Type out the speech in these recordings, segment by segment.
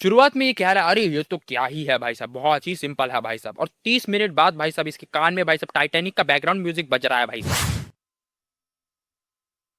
शुरुआत में ये कह रहा है अरे ये तो क्या ही है भाई साहब, बहुत ही सिंपल है भाई साहब। और 30 मिनट बाद भाई साहब इसके कान में भाई साहब टाइटैनिक का बैकग्राउंड म्यूजिक बज रहा है भाई साहब।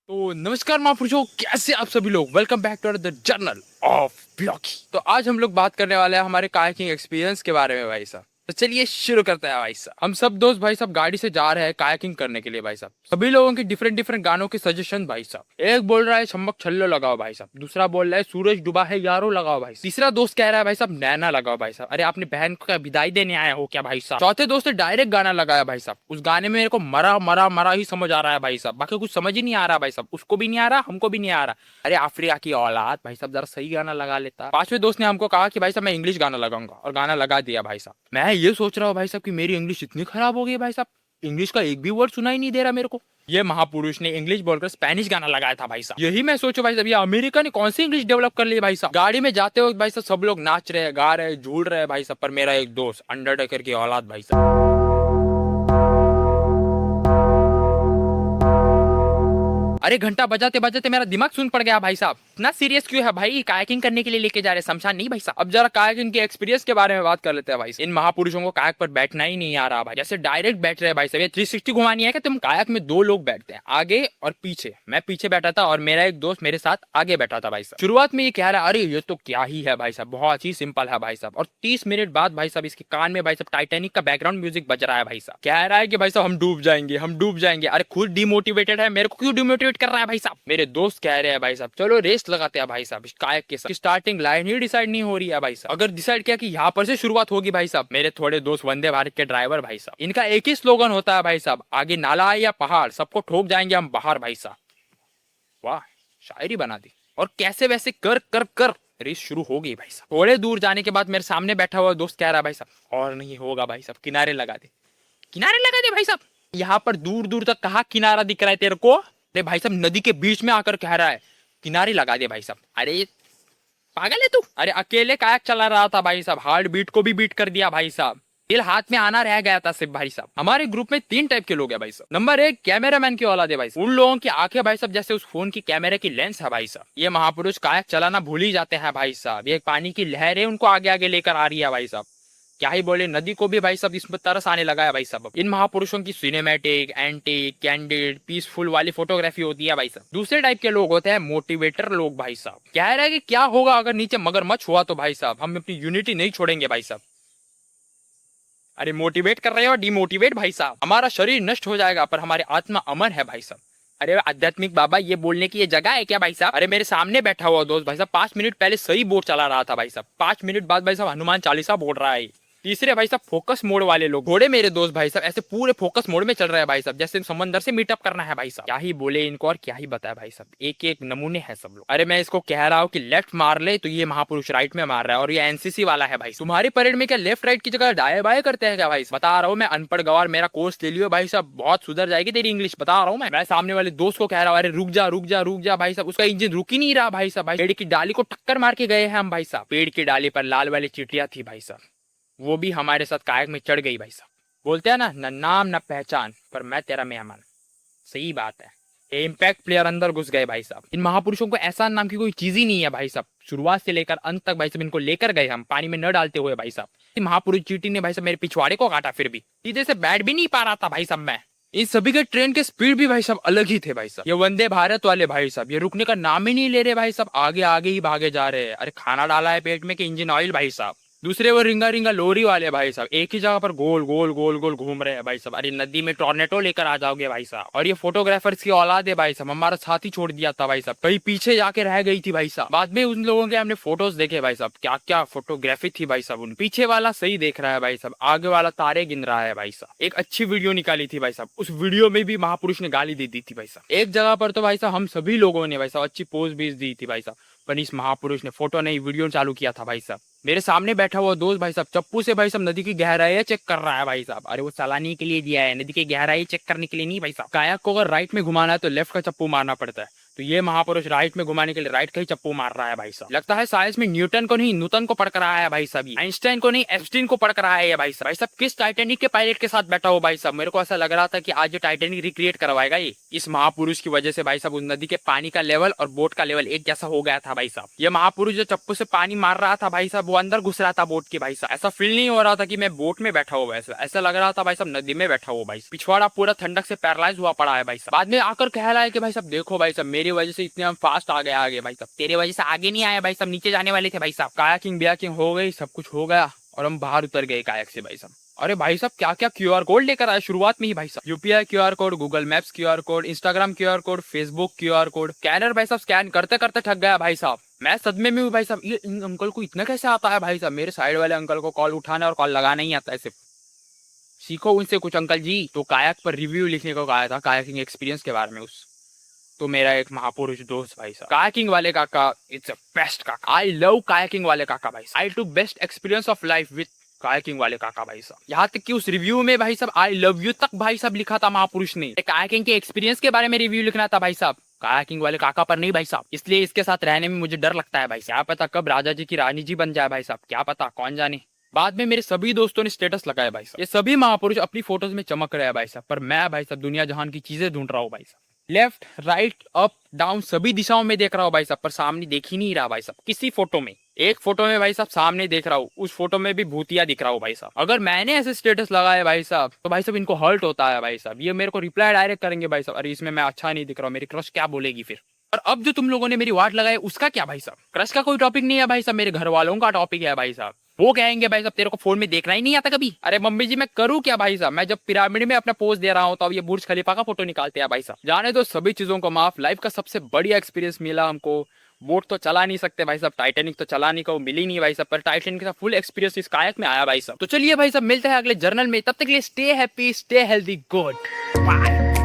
तो नमस्कार महापुरुषों, कैसे आप सभी लोग, welcome back to the journal of Blocky. तो आज हम लोग बात करने वाले हैं हमारे कायाकिंग एक्सपीरियंस के बारे में भाई साहब। तो चलिए शुरू करते हैं भाई साहब। हम सब दोस्त भाई साहब गाड़ी से जा रहे हैं कायाकिंग करने के लिए भाई साहब। सभी लोगों के डिफरेंट डिफरेंट गानों के सजेशन भाई साहब। एक बोल रहा है छम्मक छल्लो लगाओ भाई साहब, दूसरा बोल रहा है सूरज डूबा है यारो लगाओ भाई, तीसरा दोस्त कह रहा है भाई साहब नैना लगाओ भाई साहब, अरे आपने बहन को विदाई देने आया हो क्या भाई साहब। चौथे दोस्त ने डायरेक्ट गाना लगाया भाई साहब। उस गाने में मेरे को मरा मरा मरा ही समझ आ रहा है भाई साहब, बाकी कुछ समझ ही नहीं आ रहा भाई साहब। उसको भी नहीं आ रहा, हमको भी नहीं आ रहा। अरे अफ्रीका की औलाद भाई साहब, जरा सही गाना लगा लेता। पांचवें दोस्त ने हमको कहा कि भाई साहब मैं इंग्लिश गाना लगाऊंगा, और गाना लगा दिया भाई साहब। मैं ये सोच रहा हूँ भाई साहब कि मेरी इंग्लिश इतनी खराब हो गई भाई साहब, इंग्लिश का एक भी वर्ड सुनाई नहीं दे रहा मेरे को। ये महापुरुष ने इंग्लिश बोलकर स्पेनिश गाना लगाया था भाई साहब। यही मैं सोचू भाई साहब, ये अमेरिका ने कौन सी इंग्लिश डेवलप कर ली भाई साहब। गाड़ी में जाते वक्त भाई साहब सब लोग नाच रहे हैं, गा रहे हैं, झूल रहे हैं भाई साहब, पर मेरा एक दोस्त अंडरटेकर की औलाद भाई साहब। अरे घंटा बजाते बजाते मेरा दिमाग सुन पड़ गया भाई साहब। इतना सीरियस क्यों है भाई, कायाकिंग करने के लिए लेके जा रहे, शमशान नहीं भाई साहब। अब जरा कायाकिंग के एक्सपीरियंस के बारे में बात कर लेते हैं भाई। इन महापुरुषों को कायक पर बैठना ही नहीं आ रहा भाई, जैसे डायरेक्ट बैठ रहे हैं भाई साहब। ये 360 घुमानी है कि तुम कायक में दो लोग बैठते हैं, आगे और पीछे। मैं पीछे बैठा था और मेरा एक दोस्त मेरे साथ आगे बैठा था भाई साहब। शुरुआत में ये कह रहा है अरे ये तो क्या ही है भाई साहब, बहुत ही सिंपल है भाई साहब। और 30 मिनट बाद भाई साहब इसके कान में भाई साहब टाइटैनिक का बैकग्राउंड म्यूजिक बज रहा है भाई साहब। कह रहा है कि भाई साहब हम डूब जाएंगे, हम डूब जाएंगे। अरे खुद डिमोटिवेटेड है, मेरे को क्यों डिमोटिवेट कर रहा है भाई साहब। मेरे दोस्त कह रहे हैं भाई साहब चलो रेस लगाते हैं भाई साहब। कायक के साथ स्टार्टिंग लाइन ही डिसाइड नहीं हो रही है भाई साहब। अगर डिसाइड किया कि यहाँ पर से शुरुआत होगी भाई साहब, मेरे थोड़े दोस्त वंदे भारत के ड्राइवर भाई साहब, इनका एक ही स्लोगन होता है भाई साहब, आगे नाला है या पहाड़, सबको ठोक जाएंगे हम बाहर भाई साहब। वाह, शायरी बना दी। और कैसे वैसे कर कर कर रेस शुरू हो गई भाई साहब। थोड़े दूर जाने के बाद मेरे सामने बैठा हुआ दोस्त कह रहा है भाई साहब और नहीं होगा भाई साहब, किनारे लगा दे, किनारे लगा दे भाई साहब। यहाँ पर दूर दूर तक कहाँ किनारा दिख रहा है तेरे को। अरे भाई साहब नदी के बीच में आकर कह रहा है किनारे लगा दे भाई साहब। अरे पागल है तू। अरे अकेले कायक चला रहा था भाई साहब, हार्ट बीट को भी बीट कर दिया भाई साहब। दिल हाथ में आना रह गया था सिर्फ भाई साहब। हमारे ग्रुप में 3 टाइप के लोग हैं भाई साहब। नंबर 1 कैमरामैन की औलाद है भाई साहब। उन लोगों की आंखें भाई साहब जैसे उस फोन की कैमरे की लेंस है भाई साहब। ये महापुरुष कायक चलाना भूल ही जाते हैं भाई साहब। ये पानी की लहरें उनको आगे आगे लेकर आ रही है भाई साहब। क्या ही बोले, नदी को भी भाई साहब इसमें तरस आने लगा है भाई साहब। इन महापुरुषों की सिनेमैटिक, एंटी, कैंडिड, पीसफुल वाली फोटोग्राफी होती है भाई साहब। दूसरे टाइप के लोग होते हैं मोटिवेटर लोग भाई साहब। कह रहा है कि क्या होगा अगर नीचे मगरमच्छ हुआ तो भाई साहब हम अपनी यूनिटी नहीं छोड़ेंगे भाई साहब। अरे मोटिवेट कर रहे हो, डिमोटिवेट भाई साहब। हमारा शरीर नष्ट हो जाएगा पर हमारी आत्मा अमर है भाई साहब। अरे आध्यात्मिक बाबा ये बोलने की ये जगह है क्या भाई साहब। अरे मेरे सामने बैठा हुआ दोस्त भाई साहब 5 मिनट पहले सही बोर्ड चला रहा था भाई साहब, 5 मिनट बाद भाई साहब हनुमान चालीसा बोल रहा है। तीसरे भाई साहब फोकस मोड वाले लोग, थोड़े मेरे दोस्त भाई साहब ऐसे पूरे फोकस मोड में चल रहे हैं भाई साहब, जैसे समंदर से मीटअप करना है भाई साहब। क्या ही बोले इनको और क्या ही बताया भाई साहब, एक एक नमूने हैं सब लोग। अरे मैं इसको कह रहा हूँ कि लेफ्ट मार ले तो ये महापुरुष राइट में मार रहा है, और ये एनसीसी वाला है भाई। तुम्हारी परेड में क्या लेफ्ट राइट की जगह दाएं बाएं करते हैं क्या भाई। बता रहा हूँ मैं अनपढ़ गवार, मेरा कोर्स ले लियो भाई साहब, बहुत सुधर जाएगी तेरी इंग्लिश। बता रहा हूँ मैं सामने वाले दोस्त को कह रहा हूँ अरे रुक जा रुक जा रुक जा भाई साहब। उसका इंजन रुक ही नहीं रहा भाई साहब। पेड़ की डाली को टक्कर मार के गए हैं हम भाई साहब। पेड़ की डाली पर लाल वाली चिटिया थी भाई साहब, वो भी हमारे साथ कायक में चढ़ गई भाई साहब। बोलते हैं ना, न नाम न पहचान पर मैं तेरा मेहमान। सही बात है, ये इम्पैक्ट प्लेयर अंदर घुस गए भाई साहब। इन महापुरुषों को एहसान नाम की कोई चीज ही नहीं है भाई साहब। शुरुआत से लेकर अंत तक भाई साहब इनको लेकर गए हम, पानी में न डालते हुए भाई साहब। महापुरुष चीटी ने भाई साहब मेरे पिछवाड़े को काटा, फिर भी सीधे से बैठ भी नहीं पा रहा था भाई साहब मैं। इन सभी के ट्रेन के स्पीड भी भाई साहब अलग ही थे भाई साहब। ये वंदे भारत वाले भाई साहब ये रुकने का नाम ही नहीं ले रहे भाई साहब, आगे आगे ही भागे जा रहे हैं। अरे खाना डाला है पेट में कि इंजन ऑयल भाई साहब। दूसरे वो रिंगा रिंगा लोरी वाले भाई साहब एक ही जगह पर गोल गोल गोल गोल घूम रहे हैं भाई साहब। अरे नदी में टॉर्नेटो लेकर आ जाओगे भाई साहब। और ये फोटोग्राफर्स की औलाद है भाई साहब, हमारा साथ ही छोड़ दिया था भाई साहब, कहीं पीछे जाके रह गई थी भाई साहब। बाद में उन लोगों के हमने फोटोज देखे भाई साहब, क्या क्या फोटोग्राफी थी भाई साहब। उन पीछे वाला सही देख रहा है भाई साहब, आगे वाला तारे गिन रहा है भाई साहब। एक अच्छी वीडियो निकाली थी भाई साहब, उस वीडियो में भी महापुरुष ने गाली दे दी थी भाई साहब। एक जगह पर तो भाई साहब हम सभी लोगों ने भाई साहब अच्छी पोज भी दी थी भाई साहब, पर इस महापुरुष ने फोटो नहीं वीडियो चालू किया था भाई साहब। मेरे सामने बैठा हुआ दोस्त भाई साहब चप्पू से भाई साहब नदी की गहराई चेक कर रहा है भाई साहब। अरे वो चलाने के लिए दिया है, नदी की गहराई चेक करने के लिए नहीं भाई साहब। कायक को अगर राइट में घुमाना है तो लेफ्ट का चप्पू मारना पड़ता है, तो ये महापुरुष राइट में घुमाने के लिए राइट का ही चप्पू मार रहा है भाई साहब। लगता है साइंस में न्यूटन को नहीं न्यूटन को पढ़ कर आया है भाई साहब, आइंस्टाइन को नहीं एप्स्टीन को पढ़ कर आया है भाई साहब। भाई साहब किस टाइटेनिक के पायलट के साथ बैठा हो भाई साहब, मेरे को ऐसा लग रहा था कि आज जो टाइटेनिक रिक्रिएट करवाएगा ये। इस महापुरुष की वजह से भाई साहब उस नदी के पानी का लेवल और बोट का लेवल एक जैसा हो गया था भाई साहब। ये महापुरुष जो चप्पू से पानी मार रहा था भाई साहब वो अंदर घुस रहा था बोट के भाई साहब। ऐसा फील नहीं हो रहा था कि मैं बोट में बैठा हुआ, ऐसा लग रहा था भाई साहब नदी में बैठा हुआ भाई। पिछवाड़ा पूरा ठंडक से पैरालाइज हुआ पड़ा है भाई साहब। बाद में आकर कह रहा है कि भाई साहब देखो भाई साहब मेरी वजह से इतने हम फास्ट आ गए भाई साहब, तेरे वजह से आगे नहीं आया भाई साहब, नीचे जाने वाले थे भाई साहब। कायाकिंग बियाकिंग हो गई, सब कुछ हो गया और हम बाहर उतर गए कायक से भाई साहब। अरे भाई साहब क्या क्या क्यूआर कोड लेकर आए शुरुआत में ही भाई साहब, UPI QR code, Google maps QR code, Instagram QR code, Facebook QR code, scanner भाई साहब स्कैन करते करते थक गया भाई साहब। मैं सदमे में हूँ भाई साहब, ये इन अंकल को इतना कैसे आता है भाई साहब। मेरे साइड वाले अंकल को कॉल उठाना और कॉल लगाना ही आता है, सिर्फ सीखो उनसे कुछ अंकल जी। तो कायाक पर रिव्यू लिखने को कहा था, कायाकिंग एक्सपीरियंस के बारे में उस तो मेरा एक महापुरुष दोस्त भाई साहब कायाकिंग वाले काका, इट्स अ बेस्ट काका, आई लव कायाकिंग वाले काका भाई साहब। I to best experience of life with kayaking वाले काका भाई साहब। यहाँ तक कि उस रिव्यू में भाई साहब आई लव यू तक भाई साहब लिखा था महापुरुष ने। कायाकिंग के एक्सपीरियंस के बारे में रिव्यू लिखना था भाई साहब, कायाकिंग वाले काका पर नहीं भाई साहब। इसलिए इसके साथ रहने में मुझे डर लगता है भाई साहब, क्या पता कब राजा जी की रानी जी बन जाए भाई साहब, क्या पता कौन जाने। बाद में मेरे सभी दोस्तों ने स्टेटस लगाया भाई साहब, ये सभी महापुरुष अपनी फोटोज में चमक रहे हैं भाई साहब, पर मैं भाई साहब दुनिया जहान की चीजें ढूंढ रहा हूँ भाई साहब। लेफ्ट राइट अप डाउन सभी दिशाओं में देख रहा हूँ भाई साहब, पर सामने देख ही नहीं रहा भाई साहब किसी फोटो में। एक फोटो में भाई साहब सामने देख रहा हूँ, उस फोटो में भी भूतिया दिख रहा हूँ भाई साहब। अगर मैंने ऐसे स्टेटस लगाए भाई साहब तो भाई साहब इनको हर्ट होता है भाई साहब, ये मेरे को रिप्लाई डायरेक्ट करेंगे भाई साहब, अरे इसमें मैं अच्छा नहीं दिख रहा हूँ, मेरी क्रश क्या बोलेगी फिर। और अब जो तुम लोगों ने मेरी वाट लगाई उसका क्या भाई साहब, क्रश का कोई टॉपिक नहीं है भाई साहब, मेरे घर वालों का टॉपिक है भाई साहब। वो कहेंगे भाई साहब तेरे को फोन में देखना ही नहीं आता कभी। अरे मम्मी जी मैं करूँ क्या भाई साहब, मैं जब पिरामिड में अपना पोज दे रहा हूँ तो अब ये बुर्ज खलीफा का फोटो निकालते हैं भाई साहब। जाने दो सभी चीजों को माफ, लाइफ का सबसे बढ़िया एक्सपीरियंस मिला हमको। बोट तो चला नहीं सकते भाई साहब, टाइटेनिक तो चलाने को मिली नहीं भाई साहब, पर टाइटेनिक का फुल एक्सपीरियंस इस कायक में आया भाई साहब। तो चलिए भाई साहब मिलते हैं अगले जर्नल में, तब तक के लिए stay happy stay healthy good bye.